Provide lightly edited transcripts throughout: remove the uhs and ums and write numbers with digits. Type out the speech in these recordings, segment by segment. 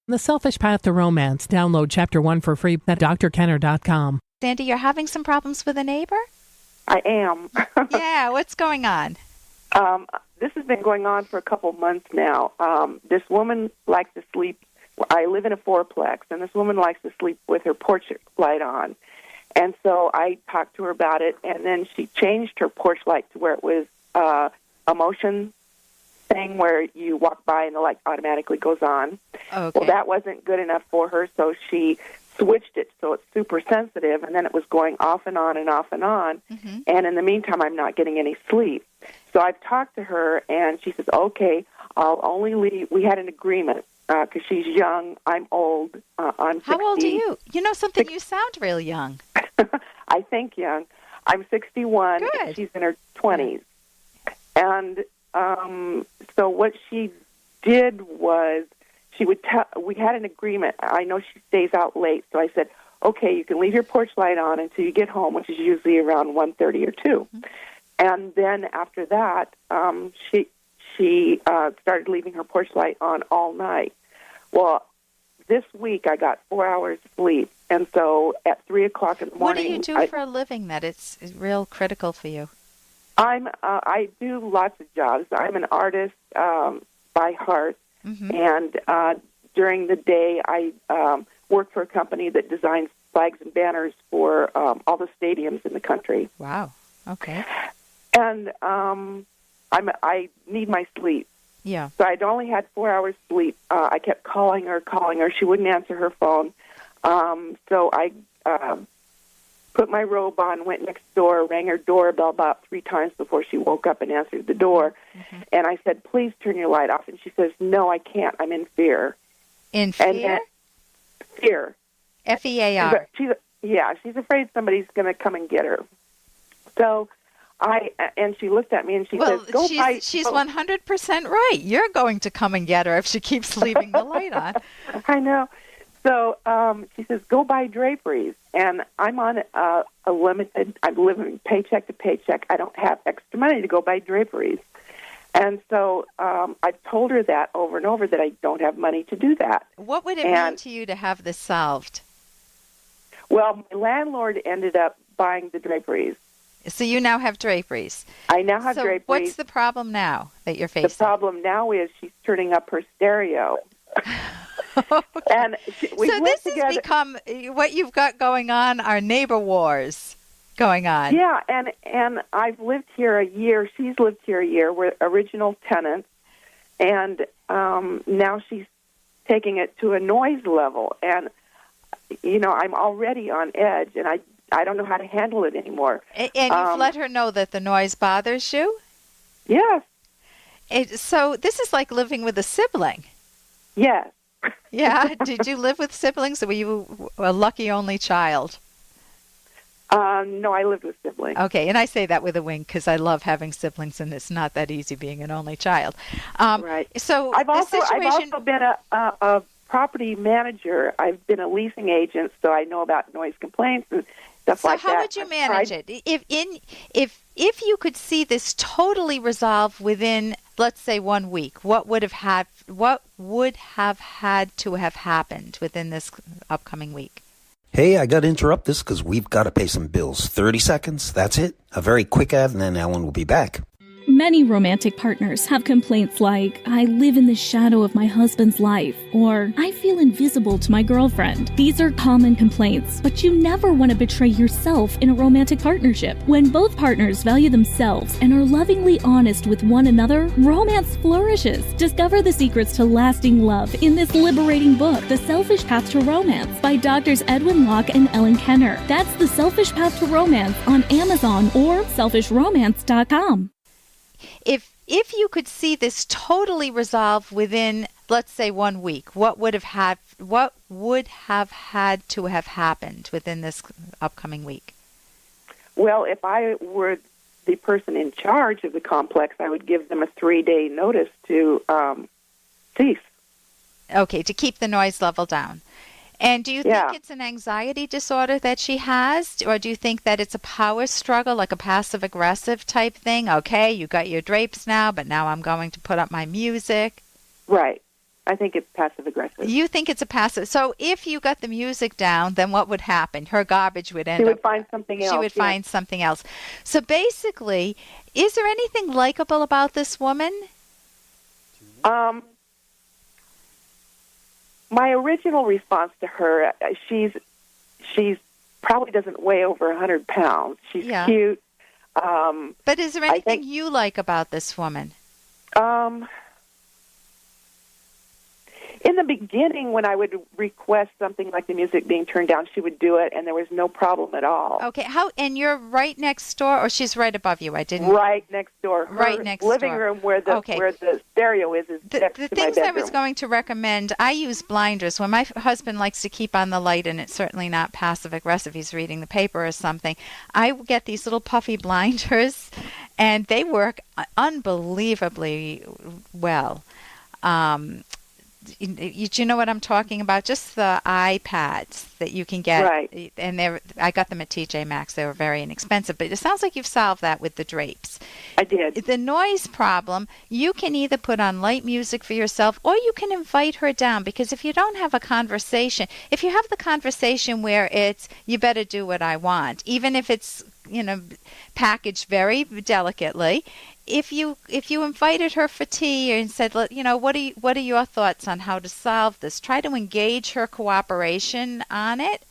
The Selfish Path to Romance. Download Chapter 1 for free at drkenner.com. Sandy, you're having some problems with a neighbor? I am. Yeah, what's going on? This has been going on for a couple months now. This woman likes to sleep. I live in a fourplex, and this woman likes to sleep with her porch light on. And so I talked to her about it, and then she changed her porch light to where it was a motion thing where you walk by and the light automatically goes on. Okay. Well, that wasn't good enough for her, so she switched it so it's super sensitive, and then it was going off and on and off and on. Mm-hmm. And in the meantime, I'm not getting any sleep. So I've talked to her, and she says, okay, I'll only leave. We had an agreement because she's young. I'm old. I'm 60. How old are you? You know something, you sound real young. I think young. I'm 61, Good. and she's in her 20s. And so what she did was she would we had an agreement. I know she stays out late, so I said, okay, you can leave your porch light on until you get home, which is usually around 1:30 or 2. Mm-hmm. And then after that, she started leaving her porch light on all night. Well, this week I got 4 hours sleep, and so at 3 o'clock in the morning... What do you do for a living that it's real critical for you? I do lots of jobs. I'm an artist by heart, mm-hmm. and during the day I work for a company that designs flags and banners for all the stadiums in the country. Wow. Okay. And I need my sleep. Yeah. So I'd only had 4 hours sleep. I kept calling her. She wouldn't answer her phone. So I put my robe on, went next door, rang her doorbell about 3 times before she woke up and answered the door. Mm-hmm. And I said, please turn your light off. And she says, no, I can't. I'm in fear. In fear? And then, fear. F-E-A-R. She's afraid somebody's going to come and get her. So and she looked at me and she says, go buy... She's 100% right. You're going to come and get her if she keeps leaving the light on. I know. So she says, go buy draperies. And I'm on a limited, I'm living paycheck to paycheck. I don't have extra money to go buy draperies. And so I've told her that over and over that I don't have money to do that. What would it mean to you to have this solved? Well, my landlord ended up buying the draperies. So you now have draperies. I now have draperies. So what's the problem now that you're facing? The problem now is she's turning up her stereo. Okay. And so this has become what you've got going on are neighbor wars going on. Yeah, and I've lived here a year. She's lived here a year. We're original tenants, and now she's taking it to a noise level. And, I'm already on edge, and I don't know how to handle it anymore. And you've let her know that the noise bothers you? Yes. So this is like living with a sibling. Yes. Yeah. Did you live with siblings, or were you a lucky only child? No, I lived with siblings. Okay, and I say that with a wink because I love having siblings, and it's not that easy being an only child. Right. So I've also been a property manager. I've been a leasing agent, so I know about noise complaints and stuff like that. So how would you manage it? If you could see this totally resolved within, let's say, 1 week, what would have had to have happened within this upcoming week? Hey, I got to interrupt this because we've got to pay some bills. 30 seconds, that's it. A very quick ad, and then Ellen will be back. Many romantic partners have complaints like, I live in the shadow of my husband's life, or I feel invisible to my girlfriend. These are common complaints, but you never want to betray yourself in a romantic partnership. When both partners value themselves and are lovingly honest with one another, romance flourishes. Discover the secrets to lasting love in this liberating book, The Selfish Path to Romance, by Drs. Edwin Locke and Ellen Kenner. That's The Selfish Path to Romance on Amazon or selfishromance.com. If you could see this totally resolved within, let's say, 1 week, what would have had to have happened within this upcoming week? Well, if I were the person in charge of the complex, I would give them a 3-day notice to cease. Okay, to keep the noise level down. And do you think it's an anxiety disorder that she has, or do you think that it's a power struggle, like a passive-aggressive type thing? Okay, you got your drapes now, but now I'm going to put up my music. Right. I think it's passive-aggressive. You think it's a passive. So if you got the music down, then what would happen? Her garbage would end up. She would find something else. She would find something else. So basically, is there anything likable about this woman? My original response to her, she's probably doesn't weigh over 100 pounds. She's cute. But is there anything you like about this woman? In the beginning, when I would request something like the music being turned down, she would do it, and there was no problem at all. Okay, and you're right next door, or she's right above you? I didn't. Right next door. Right next living door. room where the stereo is next to my bedroom. The things I was going to recommend, I use blinders. When my husband likes to keep on the light, and it's certainly not passive-aggressive, he's reading the paper or something, I get these little puffy blinders, and they work unbelievably well. You know what I'm talking about? Just the iPads that you can get. Right. And I got them at TJ Maxx. They were very inexpensive. But it sounds like you've solved that with the drapes. I did. The noise problem, you can either put on light music for yourself or you can invite her down. Because if you don't have a conversation, if you have the conversation where it's, you better do what I want, even if it's, packaged very delicately, if you invited her for tea and said, what are your thoughts on how to solve this? Try to engage her cooperation on it,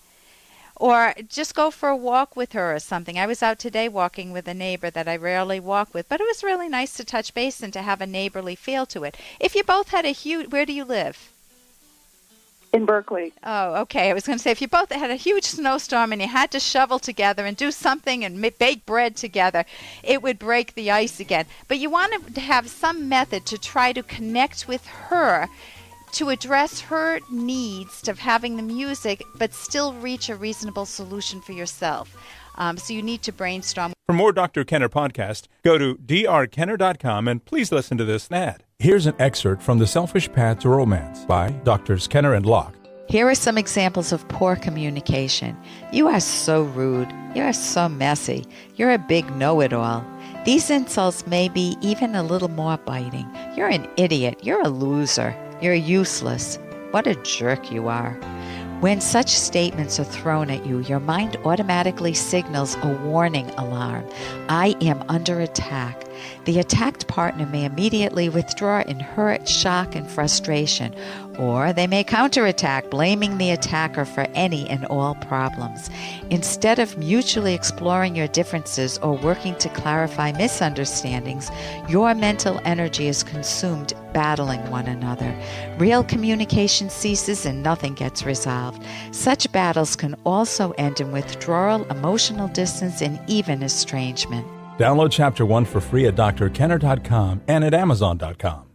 or just go for a walk with her or something. I was out today walking with a neighbor that I rarely walk with, but it was really nice to touch base and to have a neighborly feel to it. If you both had where do you live? In Berkeley. Oh, okay. I was going to say, if you both had a huge snowstorm and you had to shovel together and do something and bake bread together, it would break the ice again. But you want to have some method to try to connect with her to address her needs of having the music, but still reach a reasonable solution for yourself. So you need to brainstorm. For more Dr. Kenner podcast, go to drkenner.com and please listen to this ad. Here's an excerpt from The Selfish Path to Romance by Drs. Kenner and Locke. Here are some examples of poor communication. You are so rude. You are so messy. You're a big know-it-all. These insults may be even a little more biting. You're an idiot. You're a loser. You're useless. What a jerk you are. When such statements are thrown at you, your mind automatically signals a warning alarm. I am under attack. The attacked partner may immediately withdraw in hurt, shock, and frustration, or they may counterattack, blaming the attacker for any and all problems. Instead of mutually exploring your differences or working to clarify misunderstandings, your mental energy is consumed battling one another. Real communication ceases and nothing gets resolved. Such battles can also end in withdrawal, emotional distance, and even estrangement. Download Chapter 1 for free at drkenner.com and at amazon.com.